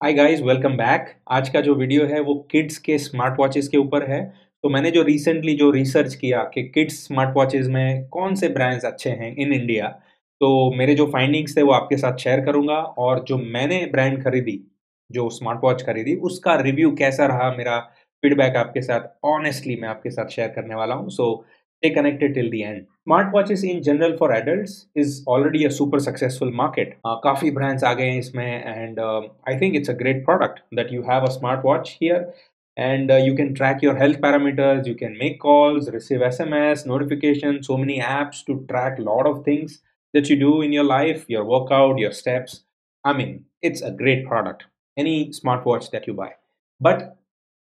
Hi guys, welcome back. आज का जो वीडियो है वो किड्स के स्मार्ट वॉचेस के ऊपर है। तो मैंने जो रिसेंटली जो रिसर्च किया कि किड्स स्मार्ट वॉचेस में कौन से ब्रांड्स अच्छे हैं इन इंडिया, तो मेरे जो फाइंडिंग्स थे वो आपके साथ शेयर करूंगा। और जो मैंने ब्रांड खरीदी, जो स्मार्ट वॉच खरीदी, उसका रिव्यू कैसा रहा, मेरा फीडबैक आपके साथ ऑनेस्टली मैं आपके साथ शेयर करने वाला हूँ। सो stay connected till the end. Smartwatches in general for adults is already a super successful market. काफी brands आ गए हैं इसमें and I think it's a great product that you have a smartwatch here and you can track your health parameters, you can make calls, receive SMS, notifications, so many apps to track a lot of things that you do in your life, your workout, your steps. I mean, it's a great product. Any smartwatch that you buy. But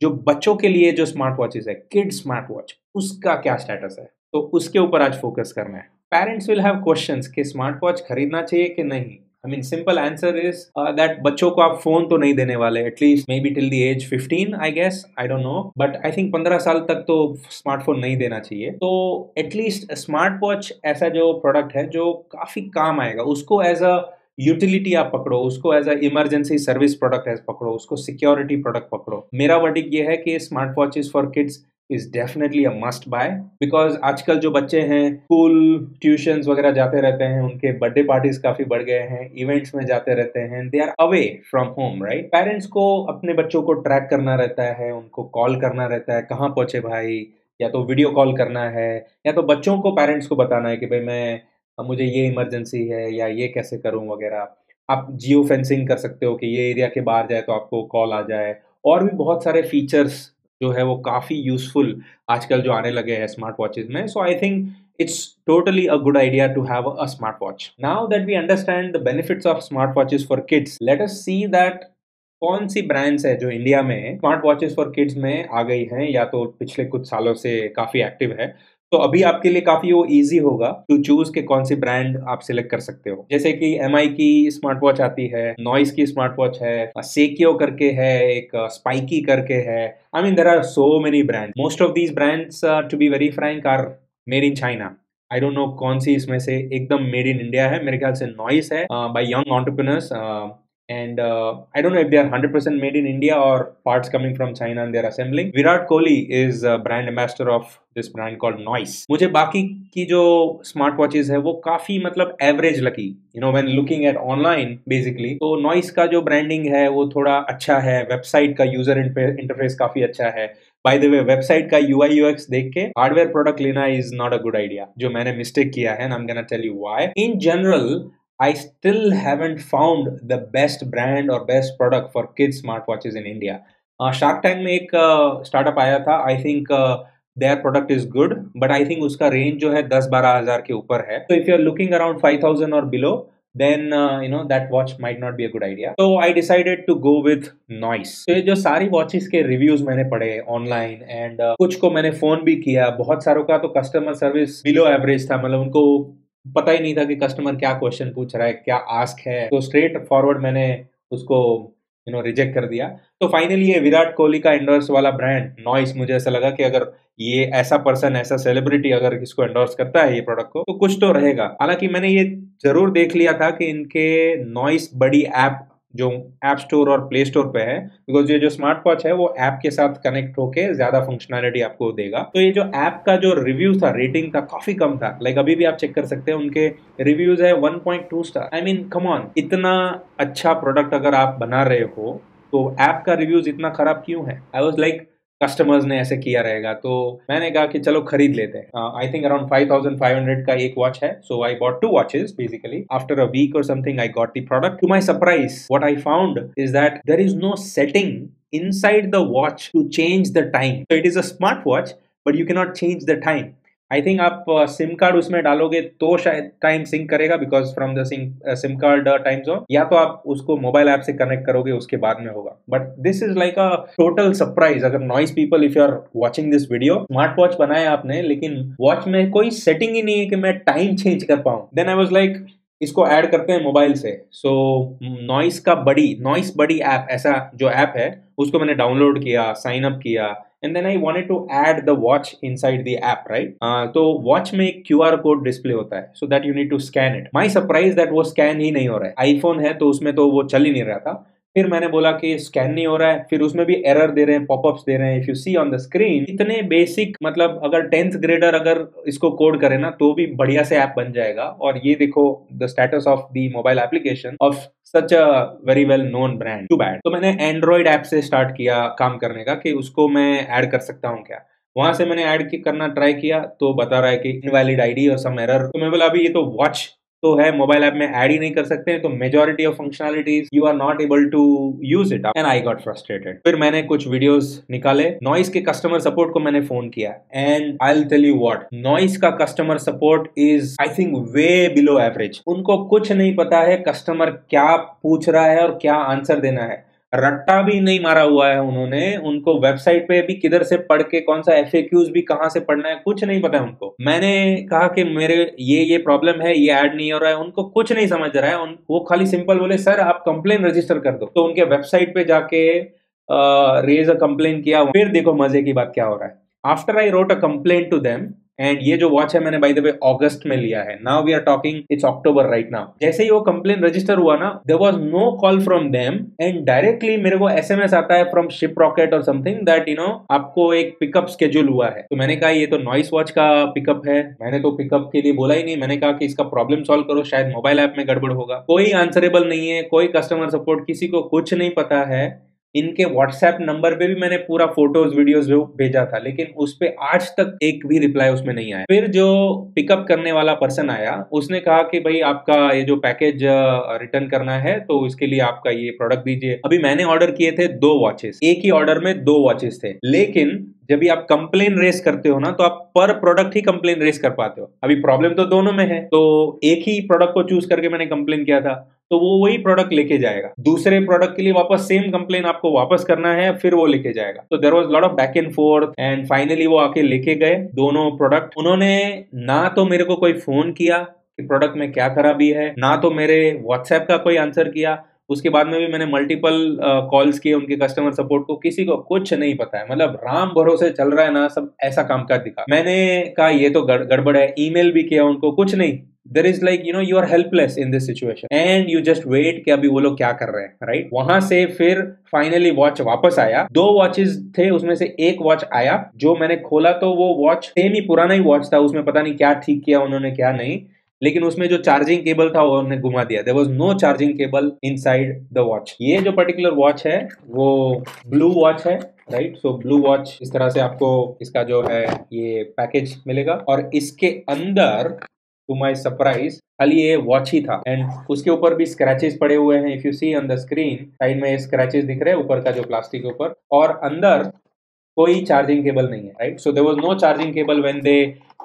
जो बच्चों के लिए जो smart watches है, kid smart watch, उसका क्या status है, तो उसके ऊपर आज फोकस करना है। पेरेंट्स विल हैव क्वेश्चंस कि स्मार्ट वॉच खरीदना चाहिए कि नहीं। I mean simple answer is that बच्चों को आप फोन तो नहीं देने वाले, at least maybe till the age 15, I guess, I don't know, but I think 15 साल तक तो स्मार्टफोन नहीं देना चाहिए। तो एटलीस्ट स्मार्ट वॉच ऐसा जो प्रोडक्ट है जो काफी काम आएगा, उसको एज अ यूटिलिटी आप पकड़ो, उसको as a emergency service product as पकड़ो, उसको सिक्योरिटी प्रोडक्ट पकड़ो। मेरा वर्डिक ये है कि smart watches for kids is definitely a must buy, because आजकल जो बच्चे हैं स्कूल ट्यूशंस वगैरह जाते रहते हैं, उनके बर्थडे पार्टीज काफी बढ़ गए हैं, इवेंट्स में जाते रहते हैं, they are away from home, right. Parents को अपने बच्चों को ट्रैक करना रहता है, उनको कॉल करना रहता है, कहाँ पहुंचे भाई, या तो वीडियो कॉल करना है, या तो बच्चों को पेरेंट्स को बताना है कि भाई मैं मुझे ये इमरजेंसी है या ये कैसे करूं वगैरह। आप जियो फेंसिंग कर सकते हो कि ये एरिया के बाहर जाए तो आपको कॉल आ जाए। और भी बहुत सारे फीचर्स जो है वो काफ़ी यूज़फुल आजकल जो आने लगे हैं स्मार्ट वॉचेस में। So I think it's totally a good idea to have a smart watch. Now that we understand the benefits of smart watches for kids, let us see that कौन सी brands है जो India में smart watches for kids में आ गई हैं या तो पिछले कुछ सालों से काफ़ी एक्टिव है। तो अभी आपके लिए काफ़ी वो ईज़ी होगा टू चूज़ कि कौन सी ब्रांड आप सिलेक्ट कर सकते हो। जैसे कि एमआई की स्मार्ट वॉच आती है, नॉइस की स्मार्ट वॉच है, सेकियो करके है, एक स्पाइकी करके है। I mean there are so many brand. Most of these brands to be very frank are made in China. I don't know कौन सी इसमें से एकदम मेड इन इंडिया है। मेरे ख्याल से नॉइस है by young entrepreneurs, and I don't know if they are 100% made in India or parts coming from China and they're assembling. Virat Kohli is a brand ambassador of this brand called Noise. मुझे बाकी की जो smart watches है वो काफी मतलब average लगी, you know, when looking at online basically. तो नॉइस का जो ब्रांडिंग है वो थोड़ा अच्छा है, वेबसाइट का यूजर इंटरफेस काफी अच्छा है। बाय द वे, वेबसाइट का यूआई यूएक्स देख के हार्डवेयर प्रोडक्ट लेना is not a good idea, जो मैंने मिस्टेक किया है, and I'm gonna tell you why. In general, I still haven't found the best brand or best product for kids smartwatches in India. Shark Tank में एक startup आया था, I think their product is good, but I think उसका range जो है 10-12 हजार के ऊपर है। तो if you are looking around 5000 और below, then you know that watch might not be a good idea. So I decided to go with Noise. तो ये जो सारी वॉचेस के रिव्यूज मैंने पढ़े ऑनलाइन एंड कुछ को मैंने फोन भी किया, बहुत सारों का तो कस्टमर सर्विस बिलो एवरेज था, मतलब उनको पता ही नहीं था कि कस्टमर क्या क्वेश्चन पूछ रहा है, क्या आस्क है, तो स्ट्रेट फॉरवर्ड मैंने उसको रिजेक्ट कर दिया। तो फाइनली ये विराट कोहली का एंडोर्स वाला ब्रांड नॉइस, मुझे ऐसा लगा कि अगर ये ऐसा पर्सन, ऐसा सेलिब्रिटी अगर इसको एंडोर्स करता है ये प्रोडक्ट को, तो कुछ तो रहेगा। हालांकि मैंने ये जरूर देख लिया था कि इनके नॉइस बड़ी ऐप जो ऐप स्टोर और प्ले स्टोर पे है, बिकॉज ये जो स्मार्ट वॉच है वो ऐप के साथ कनेक्ट होके ज्यादा फंक्शनैलिटी आपको देगा। तो ये जो ऐप का जो रिव्यू था, रेटिंग था, काफी कम था। लाइक अभी भी आप चेक कर सकते हैं, उनके रिव्यूज है 1.2 star. I mean come on, इतना अच्छा प्रोडक्ट अगर आप बना रहे हो तो ऐप का रिव्यूज इतना खराब क्यों है। आई वॉज लाइक कस्टमर्स ने ऐसे किया रहेगा, तो मैंने कहा कि चलो खरीद लेते हैं। आई थिंक अराउंड 5500 का एक वॉच है। So I bought two watches basically. After a week और something I got the product. To my surprise what I found is that there is no setting inside the watch to change the time. So it is a smart watch, but you cannot change the time. I think आप SIM card उसमें डालोगे तो शायद time sink करेगा, because from the SIM card time zone, या तो आप उसको मोबाइल ऐप से कनेक्ट करोगे, उसके बाद में होगा। But this is like a total surprise. अगर Noise people, if you are watching this video, smart watch बनाया आपने लेकिन वॉच में कोई सेटिंग ही नहीं है कि मैं टाइम चेंज कर पाऊं, देन आई वाज लाइक इसको ऐड करते हैं मोबाइल से। सो नॉइस बड़ी ऐप, ऐसा जो ऐप है उसको मैंने डाउनलोड किया, साइन अप किया, and then I wanted to add the watch inside the app, right? तो वॉच में एक QR कोड डिस्प्ले होता है, so that you need to scan it. My surprise that वो स्कैन ही नहीं हो रहा है। आईफोन है तो उसमें तो वो चल ही नहीं रहा था, फिर मैंने बोला कि स्कैन नहीं हो रहा है, फिर उसमें भी एरर दे रहे हैं, पॉपअप्स दे रहे हैं। If you see on the screen, इतने बेसिक, मतलब अगर 10th ग्रेडर अगर इसको कोड करे ना तो भी बढ़िया से ऐप बन जाएगा। और ये देखो the status of the mobile application of such a very well known brand, too bad. तो मैंने एंड्रॉइड ऐप से स्टार्ट किया काम करने का कि उसको मैं ऐड कर सकता हूँ क्या। वहां से मैंने ऐड करना ट्राई किया तो बता रहा है कि इनवैलिड आईडी और सम एरर। तो मैं बोला अभी ये तो वॉच तो है, मोबाइल ऐप में ऐड ही नहीं कर सकते हैं, तो majority of functionalities you are not able to use it, and I got frustrated. फिर मैंने कुछ वीडियोस निकाले, नॉइस के कस्टमर सपोर्ट को मैंने फोन किया, and I will tell you what, Noise का customer support is I think way below average. उनको कुछ नहीं पता है कस्टमर क्या पूछ रहा है और क्या आंसर देना है, रट्टा भी नहीं मारा हुआ है उन्होंने। उनको वेबसाइट पे भी किधर से पढ़ के कौन सा एफएक्यूज भी कहां से पढ़ना है कुछ नहीं पता है उनको। मैंने कहा कि मेरे ये प्रॉब्लम है, ये ऐड नहीं हो रहा है, उनको कुछ नहीं समझ रहा है। वो खाली सिंपल बोले सर आप कंप्लेन रजिस्टर कर दो। तो उनके वेबसाइट पे जाके रेज अ कंप्लेन किया। फिर देखो मजे की बात क्या हो रहा है, after I wrote a complain to them, and ये जो वॉच है मैंने बाय द वे अगस्त में लिया है, now we are talking it's October right now. जैसे ही वो कंप्लेन रजिस्टर हुआ ना, there was no call from them, and directly मेरे को एसएमएस आता है फ्रॉम शिप रॉकेट और समथिंग दैट आपको एक पिकअप शेड्यूल हुआ है। तो मैंने कहा ये तो नॉइस वॉच का पिकअप है, मैंने तो पिकअप के लिए बोला ही नहीं। मैंने कहा कि इसका प्रॉब्लम सॉल्व करो, शायद मोबाइल ऐप में गड़बड़ होगा। कोई आंसरेबल नहीं है, कोई कस्टमर सपोर्ट, किसी को कुछ नहीं पता है। इनके व्हाट्सएप नंबर पे भी मैंने पूरा फोटोज वीडियोस भेजा था, लेकिन उस पे आज तक एक भी रिप्लाई उसमें नहीं आया। फिर जो पिकअप करने वाला पर्सन आया, उसने कहा कि भाई आपका ये जो पैकेज रिटर्न करना है तो इसके लिए आपका ये प्रोडक्ट दीजिए। अभी मैंने ऑर्डर किए थे 2 वॉचेस, एक ही ऑर्डर में 2 वॉचेस थे, लेकिन जब भी आप कंप्लेन रेस करते हो ना तो आप पर प्रोडक्ट ही कंप्लेन रेस कर पाते हो। अभी प्रॉब्लम तो दोनों में है, तो एक ही प्रोडक्ट को चूज करके मैंने कंप्लेन किया था, तो वो वही प्रोडक्ट लेके जाएगा। दूसरे प्रोडक्ट के लिए वापस सेम कंप्लेन आपको वापस करना है, फिर वो लेके जाएगा। तो there was lot of back and forth, and finally वो आके लेके गए दोनों प्रोडक्ट। उन्होंने ना तो मेरे को कोई फोन किया कि प्रोडक्ट में क्या खराबी है, ना तो मेरे व्हाट्सएप का कोई आंसर किया। उसके बाद में भी मैंने मल्टीपल कॉल्स किए उनके कस्टमर सपोर्ट को, किसी को कुछ नहीं पता है। मतलब राम भरोसे चल रहा है ना सब, ऐसा कामकाज दिखा। मैंने कहा ये तो गड़बड़ है, ईमेल भी किया उनको, कुछ नहीं। There is like you are helpless in this situation and you just wait कि अभी वो लोग क्या कर रहे हैं, राइट। वहां से फिर फाइनली वॉच वापस आया। 2 वॉचेस थे, उसमें से एक वॉच आया, जो मैंने खोला तो वो वॉच सेम ही पुराना ही वॉच था। उसमें पता नहीं क्या ठीक किया उन्होंने क्या नहीं, लेकिन उसमें जो चार्जिंग केबल था वो उन्होंने घुमा दिया। There was no charging cable inside the watch. ये जो पर्टिकुलर वॉच है वो ब्लू वॉच है, राइट। सो ब्लू वॉच इस तरह से आपको इसका जो है ये पैकेज मिलेगा, और इसके अंदर टू माय सरप्राइज खाली ये वॉच ही था, एंड उसके ऊपर भी स्क्रैचेस पड़े हुए हैं। If you see on the screen side में स्क्रैचेस दिख रहे हैं ऊपर का जो प्लास्टिक के ऊपर, और अंदर कोई चार्जिंग केबल नहीं है, right. So there was no charging cable when they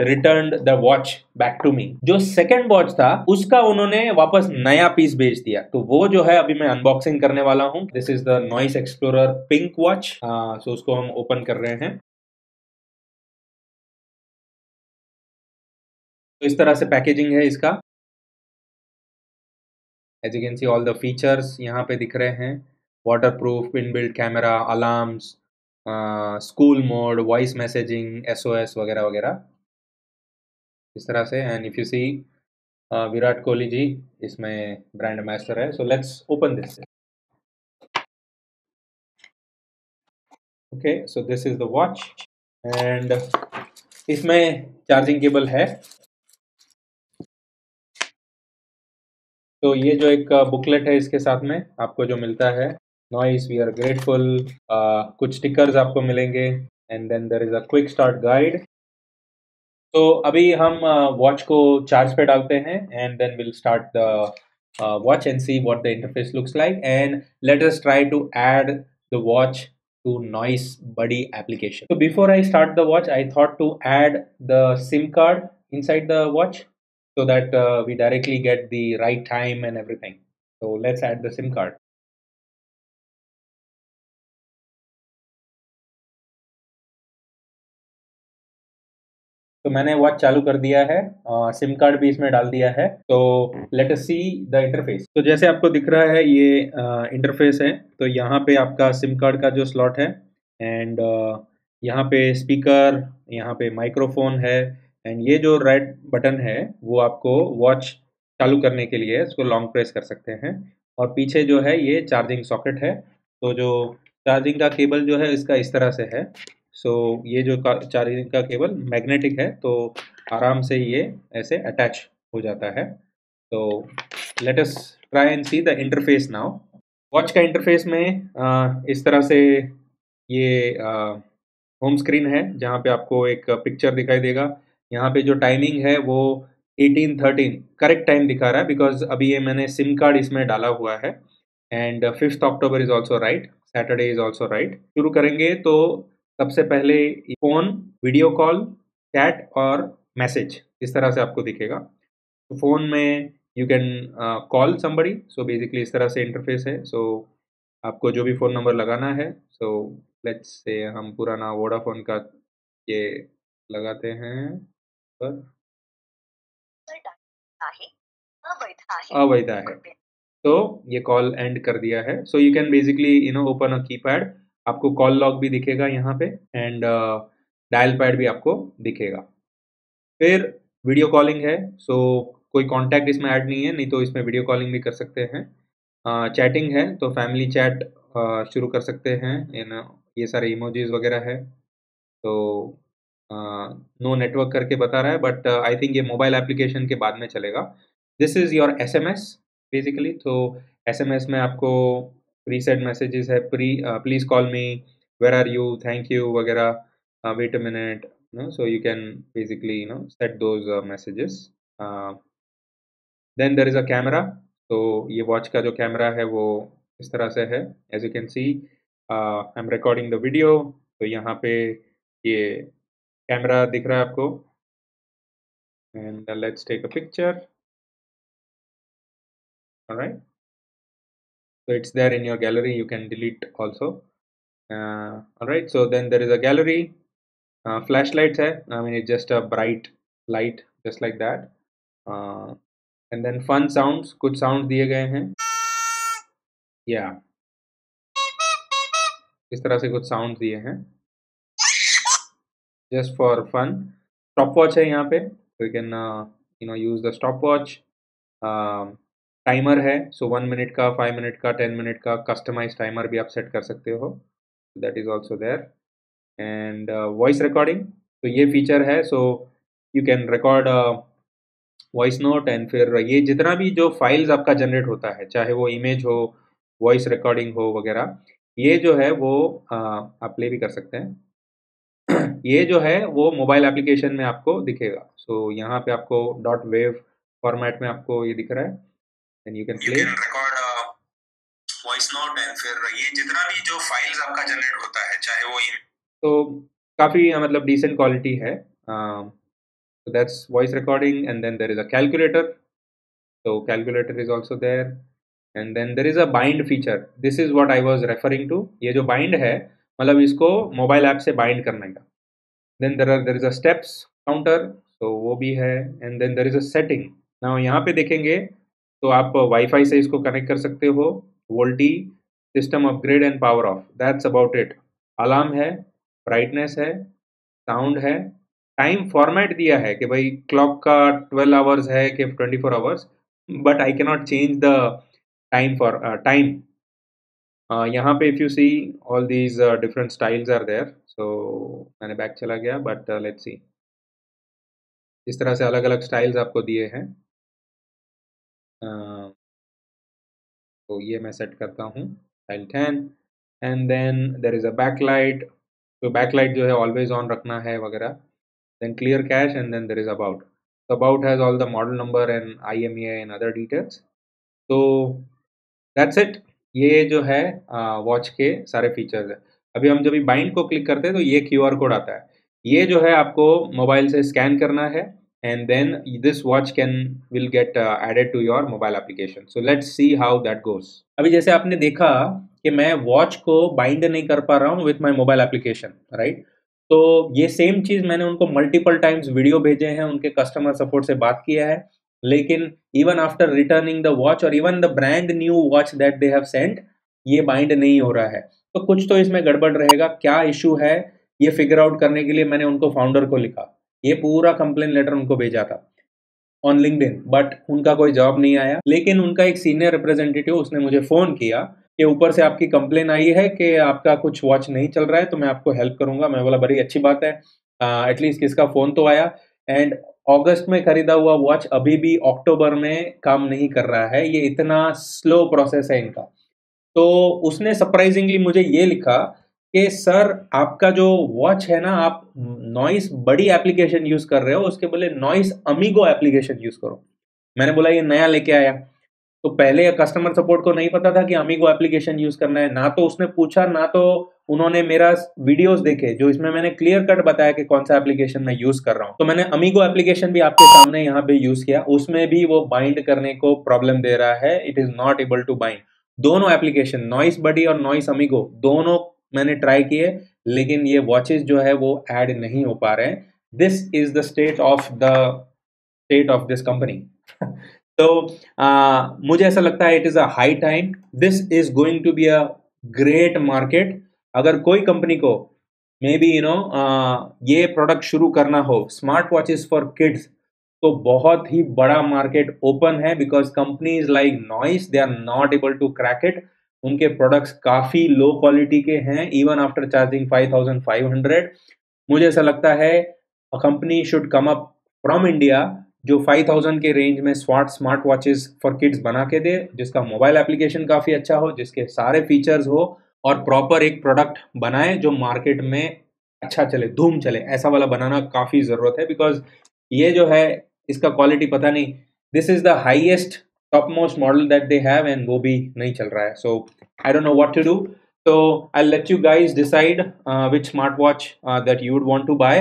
returned the watch back to me. जो सेकंड वॉच था उसका उन्होंने वापस नया पीस भेज दिया, तो वो जो है अभी मैं अनबॉक्सिंग करने वाला हूं। This is the Noise Explorer pink watch. सो उसको हम ओपन कर रहे हैं। तो इस तरह से पैकेजिंग है इसका। As you can see all the features यहाँ पे दिख रहे हैं, water proof, inbuilt camera, alarms, school mode, voice messaging, SOS वगैरह वगैरह इस तरह से। And if you see Virat Kohli ji इसमें ब्रांड एम्बेसडर है। So let's open this. Okay, so this is the watch, and इसमें चार्जिंग केबल है। तो ये जो एक बुकलेट है इसके साथ में आपको जो मिलता है, नॉइस वी आर ग्रेटफुल, कुछ स्टिकर्स आपको मिलेंगे, and then there is a quick start guide. तो अभी हम वॉच को चार्ज पे डालते हैं, and then will start the watch and see what the interface looks like, and let us try to add the watch to Noise Buddy application. So before I start the watch, I thought to add the SIM card inside the watch so that we directly get the right time and everything. So let's add the SIM card. तो मैंने watch चालू कर दिया है, SIM card भी इसमें डाल दिया है। तो late us see the interface. तो जैसे आपको दिख रहा है ये इंटरफेस है। तो यहाँ पे आपका सिम कार्ड का जो स्लॉट है, एंड यहाँ पे स्पीकर, यहाँ पे माइक्रोफोन है, एंड ये जो रेड बटन है वो आपको वॉच चालू करने के लिए इसको लॉन्ग प्रेस कर सकते हैं। और पीछे जो है ये चार्जिंग सॉकेट है। तो जो चार्जिंग का केबल जो है इसका इस तरह से है। सो ये जो चार्जिंग का केबल मैग्नेटिक है, तो आराम से ये ऐसे अटैच हो जाता है। तो let us try and see the interface now. Watch का इंटरफेस में इस तरह से ये होम स्क्रीन है, जहाँ पे आपको एक पिक्चर दिखाई देगा। यहाँ पे जो टाइमिंग है वो 18:13 करेक्ट टाइम दिखा रहा है, बिकॉज अभी ये मैंने सिम कार्ड इसमें डाला हुआ है। And 5th October is also right, Saturday is also right. शुरू करेंगे तो सबसे पहले फ़ोन, वीडियो कॉल, चैट और मैसेज इस तरह से आपको दिखेगा। तो फ़ोन में you can call somebody, so basically इस तरह से इंटरफेस है। सो आपको जो भी फ़ोन नंबर लगाना है, सो लेट्स से हम पुराना वोडाफ़ोन का ये लगाते हैं पर अवैध है, तो ये कॉल एंड कर दिया है। So you can basically open a keypad, आपको कॉल लॉग भी दिखेगा यहाँ पे, एंड डायल पैड भी आपको दिखेगा। फिर वीडियो कॉलिंग है, सो कोई कॉन्टैक्ट इसमें ऐड नहीं है, नहीं तो इसमें वीडियो कॉलिंग भी कर सकते हैं। चैटिंग है, तो फैमिली चैट शुरू कर सकते हैं। ये सारे इमोजीज वगैरह है। तो नो नेटवर्क करके बता रहा है, बट आई थिंक ये मोबाइल एप्लीकेशन के बाद में चलेगा। This is your SMS basically. तो एसएमएस में आपको प्रीसेट मैसेजेस है, please call me, where are you, thank you वगैरह, wait a minute, so you can basically set those messages. Then there is a camera. तो ये watch का जो camera है वो इस तरह से है, as you can see I am recording the video. तो यहाँ पे ये कैमरा दिख रहा है आपको, and let's take a picture. Alright, so it's there in your gallery, you can delete also. Alright, so then there is a gallery. Flashlights hai, I mean it's just a bright light just like that. And then fun sounds, कुछ sound दिए गए हैं, या इस तरह से कुछ sound दिए हैं just for fun. Stop watch है यहाँ पे, तो you can use the stop watch. Timer है, सो 1 मिनट का, 5 मिनट का, 10 मिनट का कस्टमाइज टाइमर भी आप सेट कर सकते हो, that is also there. And voice recording, तो ये फीचर है, so you can record voice note, and फिर ये जितना भी जो फाइल्स आपका जनरेट होता है, चाहे वो इमेज हो, वॉइस रिकॉर्डिंग हो वगैरह, ये जो है वो आप प्ले भी कर सकते हैं। ये जो है वो मोबाइल एप्लीकेशन में आपको दिखेगा। सो यहाँ पे आपको डॉट वेव फॉर्मेट में आपको ये दिख रहा है, and you can play record voice note, and फिर ये जितना भी जो फाइल्स आपका जनरेट होता है, चाहे वो तो काफ़ी मतलब डिसेंट क्वालिटी है। So that's voice recording, and then there is a calculator. So calculator is also there, and then there is a bind feature. This is what I was referring to. ये जो bind है, मतलब इसको mobile app से bind करने का। Then there is a steps counter, so वो भी है, and then there is a setting. Now यहाँ पे देखेंगे तो आप वाईफाई से इसको कनेक्ट कर सकते हो, VoLTE, system upgrade and power of, that's about it. Alarm है, ब्राइटनेस है, साउंड है, टाइम फॉर्मेट दिया है कि भाई क्लॉक का 12 आवर्स है कि 24 hours, but I cannot change the time for time. यहाँ पे if you see all these different styles are there. So मैंने बैक चला गया, बट लेट्स सी, इस तरह से अलग अलग स्टाइल्स आपको दिए हैं। तो ये मैं सेट करता हूँ style 10, and then there is a backlight, तो बैकलाइट जो है ऑलवेज ऑन रखना है वगैरह। Then clear cache, and then there is about, तो about has all the model number and IMEI and other details. तो दैट्स इट, ये जो है वॉच के सारे फीचर्स हैं। अभी हम जब भी बाइंड को क्लिक करते हैं तो ये QR कोड आता है, ये जो है आपको मोबाइल से स्कैन करना है, and then this watch will get added to your mobile application. So let's see how that goes. अभी जैसे आपने देखा कि मैं वॉच को बाइंड नहीं कर पा रहा हूँ with my mobile application, right. तो ये सेम चीज़ मैंने उनको मल्टीपल टाइम्स वीडियो भेजे हैं, उनके कस्टमर सपोर्ट से बात किया है, लेकिन even after returning the watch और even the brand new watch that they have sent, ये बाइंड नहीं हो रहा है। तो कुछ तो इसमें गड़बड़ रहेगा, क्या इशू है ये फिगर आउट करने के लिए मैंने उनको फाउंडर को लिखा, ये पूरा कंप्लेन लेटर उनको भेजा था। ऑन लिंक्डइन, बट उनका कोई जवाब नहीं आया। लेकिन उनका एक सीनियर रिप्रेजेंटेटिव उसने मुझे फ़ोन किया कि ऊपर से आपकी कंप्लेन आई है कि आपका कुछ वॉच नहीं चल रहा है, तो मैं आपको हेल्प करूँगा। मैं बोला बड़ी अच्छी बात है, एटलीस्ट किसका फ़ोन तो आया। एंड अगस्त में खरीदा हुआ वॉच अभी भी अक्टूबर में काम नहीं कर रहा है, ये इतना स्लो प्रोसेस है इनका। तो उसने सरप्राइजिंगली मुझे ये लिखा कि सर आपका जो वॉच है ना, आप नॉइस बड़ी एप्लीकेशन यूज़ कर रहे हो, उसके बदले नॉइस अमीगो एप्लीकेशन यूज़ करो। मैंने बोला ये नया लेके आया। तो पहले कस्टमर सपोर्ट को नहीं पता था कि अमीगो एप्लीकेशन यूज़ करना है, ना तो उसने पूछा, ना तो उन्होंने मेरा वीडियोस देखे, जो इसमें मैंने क्लियर कट बताया कि कौन सा एप्लीकेशन मैं यूज़ कर रहा हूँ। तो मैंने अमीगो एप्लीकेशन भी आपके सामने यहाँ पे यूज़ किया, उसमें भी वो बाइंड करने को प्रॉब्लम दे रहा है, it is not able to bind. दोनों एप्लीकेशन नॉइस बडी और नॉइस अमीगो दोनों मैंने ट्राई किए, लेकिन ये वॉचेस जो है वो ऐड नहीं हो पा रहे हैं। This is the state of this company. तो मुझे ऐसा लगता है it is a high time, this is going to be a great market. अगर कोई कंपनी को मे बी ये प्रोडक्ट शुरू करना हो, स्मार्ट वॉचेस फॉर किड्स, तो बहुत ही बड़ा मार्केट ओपन है, because companies like Noise they are not able to crack it. उनके प्रोडक्ट्स काफी लो क्वालिटी के हैं, इवन आफ्टर चार्जिंग 5500। मुझे ऐसा लगता है a company should come up from India जो 5000 के रेंज में स्मार्ट वॉचेस फॉर किड्स बना के दे, जिसका मोबाइल एप्लीकेशन काफ़ी अच्छा हो, जिसके सारे फीचर्स हो, और प्रॉपर एक प्रोडक्ट बनाए जो मार्केट में अच्छा चले, धूम चले। ऐसा वाला बनाना काफ़ी ज़रूरत है, बिकॉज ये जो है इसका क्वालिटी पता नहीं, this is the highest top most model that they have, and वो भी नहीं चल रहा है। So I don't know what to do. So I'll let you guys decide which smartwatch that you would want to buy.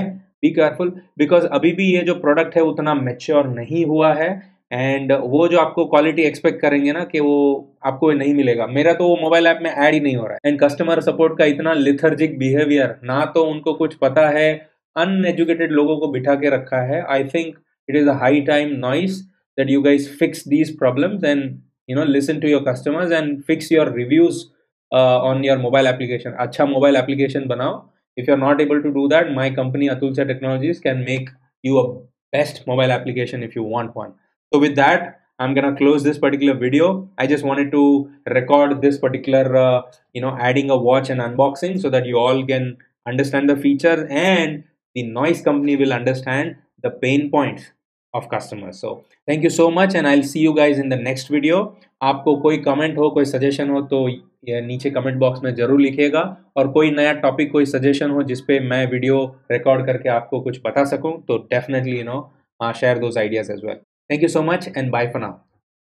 Be careful, because अभी भी ये जो प्रोडक्ट है उतना मैच्योर नहीं हुआ है, एंड वो जो आपको क्वालिटी एक्सपेक्ट करेंगे ना कि वो आपको नहीं मिलेगा। मेरा तो वो मोबाइल ऐप में ऐड ही नहीं हो रहा है, एंड कस्टमर सपोर्ट का इतना लिथर्जिक बिहेवियर, ना तो उनको कुछ पता है, अनएजुकेटेड लोगों को बिठा के रखा है। I think it is a high time noise that you guys fix these problems, and listen to your customers and fix your reviews on your mobile application. अच्छा mobile application बनाओ. If you're not able to do that, my company Atulsia Technologies can make you a best mobile application if you want one. So with that, I'm gonna close this particular video. I just wanted to record this particular adding a watch and unboxing, so that you all can understand the features, and the noise company will understand the pain points of customers. So thank you so much, and I'll see you guys in the next video. आपको कोई comment हो, कोई suggestion हो, तो ये नीचे comment box में जरूर लिखिएगा, और कोई नया टॉपिक, कोई सजेशन हो जिस पे मैं वीडियो रिकॉर्ड करके आपको कुछ बता सकूं, तो definitely share those ideas as well. Thank you so much, and bye for now.